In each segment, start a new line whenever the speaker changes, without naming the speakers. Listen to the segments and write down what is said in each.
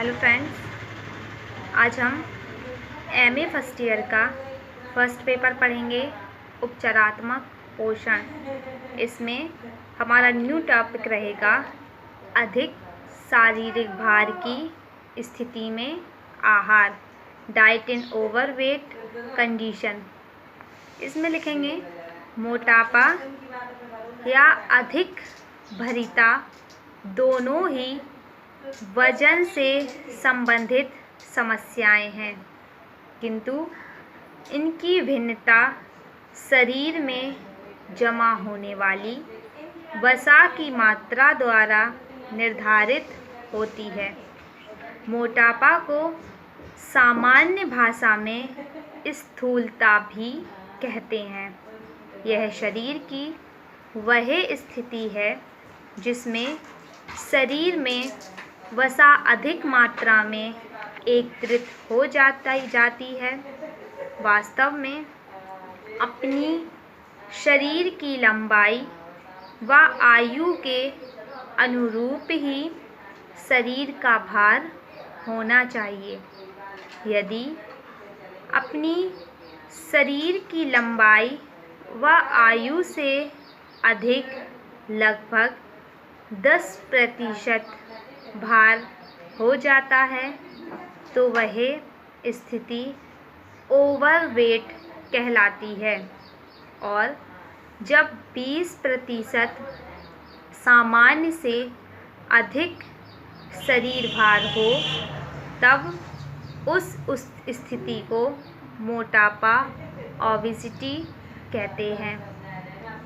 Hello friends, आज हम MA first year का फर्स्ट पेपर पढ़ेंगे, उपचारात्मक पोषण। इसमें हमारा न्यू टॉपिक रहेगा अधिक शारीरिक भार की स्थिति में आहार, डाइट इन ओवरवेट कंडीशन। इसमें लिखेंगे मोटापा या अधिक भरिता दोनों ही वजन से संबंधित समस्याएं हैं, किंतु इनकी भिन्नता शरीर में जमा होने वाली वसा की मात्रा द्वारा निर्धारित होती है। मोटापा को सामान्य भाषा में स्थूलता भी कहते हैं। यह शरीर की वह स्थिति है जिसमें शरीर में वसा अधिक मात्रा में एकत्रित हो जाती है। वास्तव में अपनी शरीर की लंबाई व आयु के अनुरूप ही शरीर का भार होना चाहिए। यदि अपनी शरीर की लंबाई व आयु से अधिक लगभग 10% भार हो जाता है तो वह स्थिति ओवरवेट कहलाती है, और जब 20% सामान्य से अधिक शरीर भार हो तब उस स्थिति को मोटापा ओबेसिटी कहते हैं।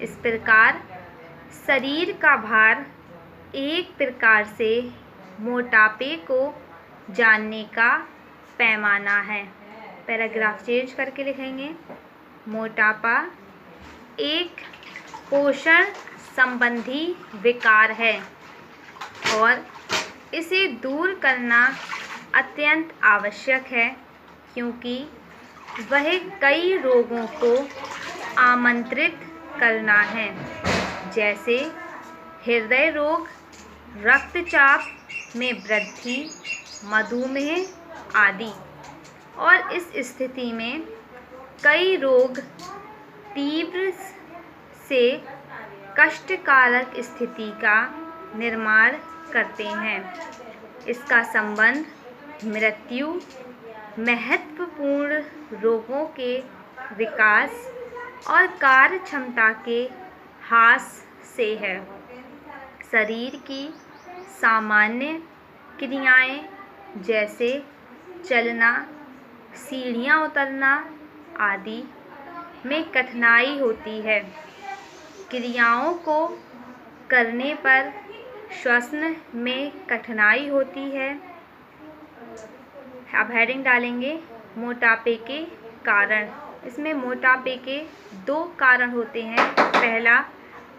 इस प्रकार शरीर का भार एक प्रकार से मोटापे को जानने का पैमाना है। पैराग्राफ चेंज करके लिखेंगे, मोटापा एक पोषण संबंधी विकार है और इसे दूर करना अत्यंत आवश्यक है, क्योंकि वह कई रोगों को आमंत्रित करना है, जैसे हृदय रोग, रक्तचाप में वृद्धि, मधुमेह आदि। और इस स्थिति में कई रोग तीव्र से कष्टकारक स्थिति का निर्माण करते हैं। इसका संबंध मृत्यु, महत्वपूर्ण रोगों के विकास और कार्यक्षमता के ह्रास से है। शरीर की सामान्य क्रियाएं जैसे चलना, सीढ़ियां उतरना आदि में कठिनाई होती है। क्रियाओं को करने पर श्वसन में कठिनाई होती है। अब हेडिंग डालेंगे मोटापे के कारण। इसमें मोटापे के 2 कारण होते हैं। पहला,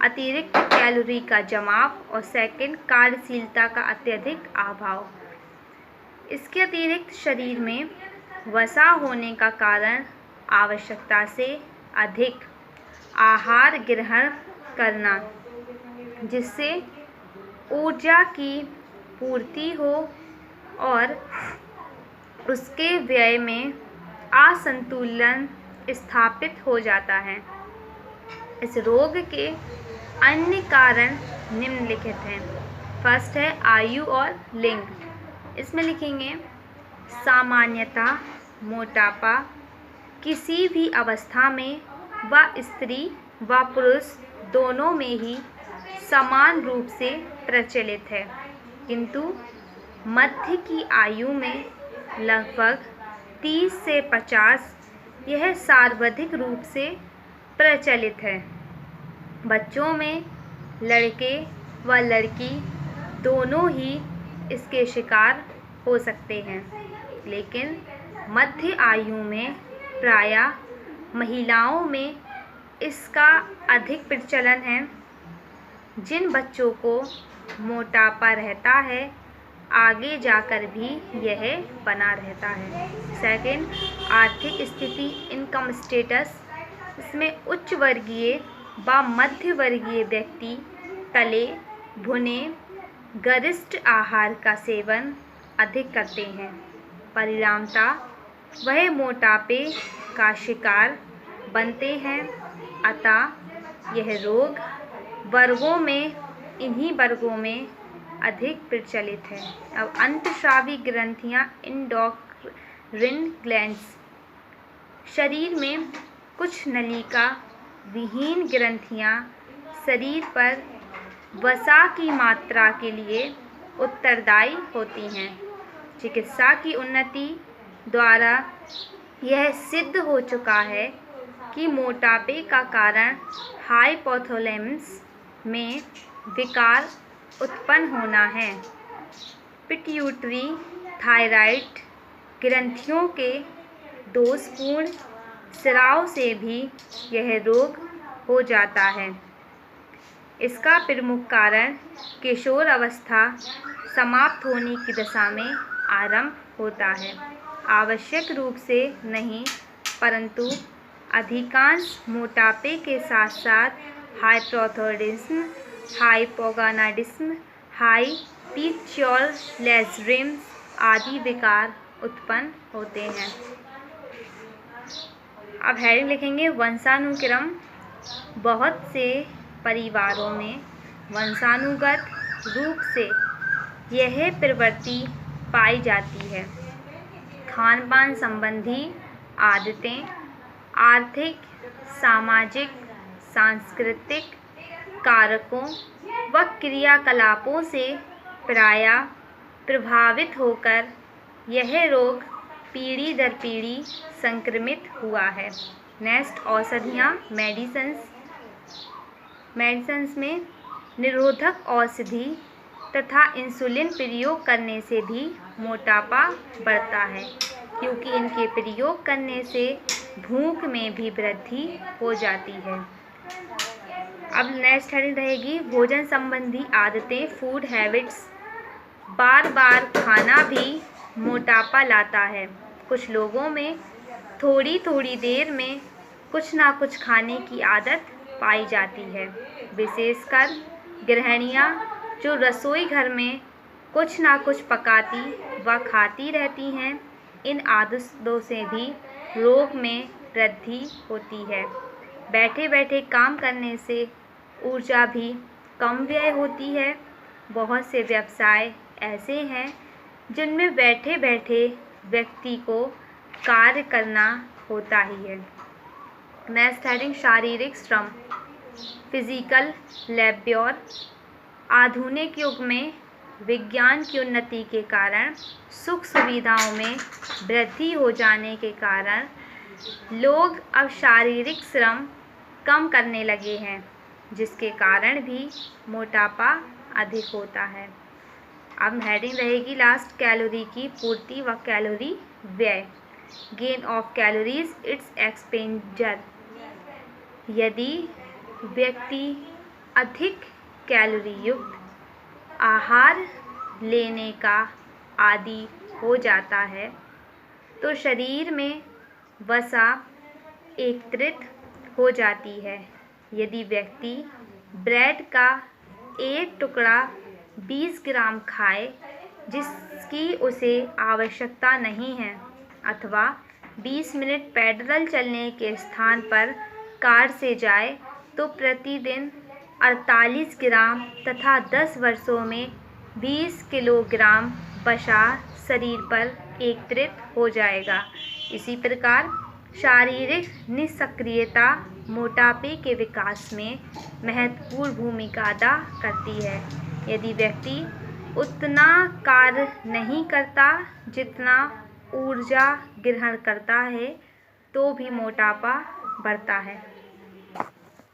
अतिरिक्त कैलोरी का जमाव, और सेकंड, कार्यशीलता का अत्यधिक अभाव। इसके अतिरिक्त शरीर में वसा होने का कारण आवश्यकता से अधिक आहार ग्रहण करना, जिससे ऊर्जा की पूर्ति हो और उसके व्यय में असंतुलन स्थापित हो जाता है। इस रोग के अन्य कारण निम्नलिखित हैं। फर्स्ट है आयु और लिंग। इसमें लिखेंगे सामान्यतः मोटापा किसी भी अवस्था में व स्त्री व पुरुष दोनों में ही समान रूप से प्रचलित है, किंतु मध्य की आयु में लगभग 30 से 50 यह सर्वाधिक रूप से प्रचलित है। बच्चों में लड़के व लड़की दोनों ही इसके शिकार हो सकते हैं, लेकिन मध्य आयु में प्रायः महिलाओं में इसका अधिक प्रचलन है। जिन बच्चों को मोटापा रहता है आगे जाकर भी यह बना रहता है। सेकंड, आर्थिक स्थिति, इनकम स्टेटस। इसमें उच्च वर्गीय व मध्य वर्गीय व्यक्ति तले भुने गरिष्ठ आहार का सेवन अधिक करते हैं। परिणामतः वह मोटापे का शिकार बनते हैं। अतः यह रोग इन्हीं वर्गों में अधिक प्रचलित है। अब अंतःस्रावी ग्रंथियां, एंडोक्राइन ग्लैंड्स। शरीर में कुछ नलिका विहीन ग्रंथियां शरीर पर वसा की मात्रा के लिए उत्तरदायी होती हैं। चिकित्सा की उन्नति द्वारा यह सिद्ध हो चुका है कि मोटापे का कारण हाइपोथैलेमस में विकार उत्पन्न होना है। पिट्यूटरी थायराइड ग्रंथियों के दोषपूर्ण स्राव से भी यह रोग हो जाता है। इसका प्रमुख कारण किशोर अवस्था समाप्त होने की दशा में आरंभ होता है। आवश्यक रूप से नहीं, परंतु अधिकांश मोटापे के साथ साथ हाइपोथायरॉयडिज्म, हाइपोगोनाडिज्म, हाइपरथियोलेड्रिज्म आदि विकार उत्पन्न होते हैं। अब हेडिंग लिखेंगे वंशानुक्रम। बहुत से परिवारों में वंशानुगत रूप से यह प्रवृत्ति पाई जाती है। खान-पान संबंधी आदतें, आर्थिक, सामाजिक, सांस्कृतिक कारकों व क्रियाकलापों से प्रायः प्रभावित होकर यह रोग पीढ़ी दर पीढ़ी संक्रमित हुआ है। नेक्स्ट, औषधियाँ, मेडिसिन्स में निरोधक औषधि तथा इंसुलिन प्रयोग करने से भी मोटापा बढ़ता है, क्योंकि इनके प्रयोग करने से भूख में भी वृद्धि हो जाती है। अब नेक्स्ट हेडिंग रहेगी भोजन संबंधी आदतें, फूड हैबिट्स। बार बार खाना भी मोटापा लाता है। कुछ लोगों में थोड़ी थोड़ी देर में कुछ ना कुछ खाने की आदत पाई जाती है। विशेषकर गृहिणियाँ जो रसोई घर में कुछ ना कुछ पकाती व खाती रहती हैं, इन आदतों से भी रोग में वृद्धि होती है। बैठे बैठे काम करने से ऊर्जा भी कम व्यय होती है। बहुत से व्यवसाय ऐसे हैं जिनमें बैठे बैठे व्यक्ति को कार्य करना होता ही है। नेक्स्ट हेडिंग शारीरिक श्रम, फिजिकल लेबर। आधुनिक युग में विज्ञान की उन्नति के कारण सुख सुविधाओं में वृद्धि हो जाने के कारण लोग अब शारीरिक श्रम कम करने लगे हैं, जिसके कारण भी मोटापा अधिक होता है। अब हेडिंग रहेगी लास्ट, कैलोरी की पूर्ति व कैलोरी व्यय। Gain of calories, it's expenditure. यदि व्यक्ति अधिक कैलोरी युक्त आहार लेने का आदी हो जाता है तो शरीर में वसा एकत्रित हो जाती है। यदि व्यक्ति ब्रेड का एक टुकड़ा 20 ग्राम खाए जिसकी उसे आवश्यकता नहीं है, अथवा 20 मिनट पैदल चलने के स्थान पर कार से जाए तो प्रतिदिन 48 ग्राम तथा 10 वर्षों में 20 किलोग्राम वसा शरीर पर एकत्रित हो जाएगा। इसी प्रकार शारीरिक निष्क्रियता मोटापे के विकास में महत्वपूर्ण भूमिका अदा करती है। यदि व्यक्ति उतना कार्य नहीं करता जितना ऊर्जा ग्रहण करता है तो भी मोटापा बढ़ता है।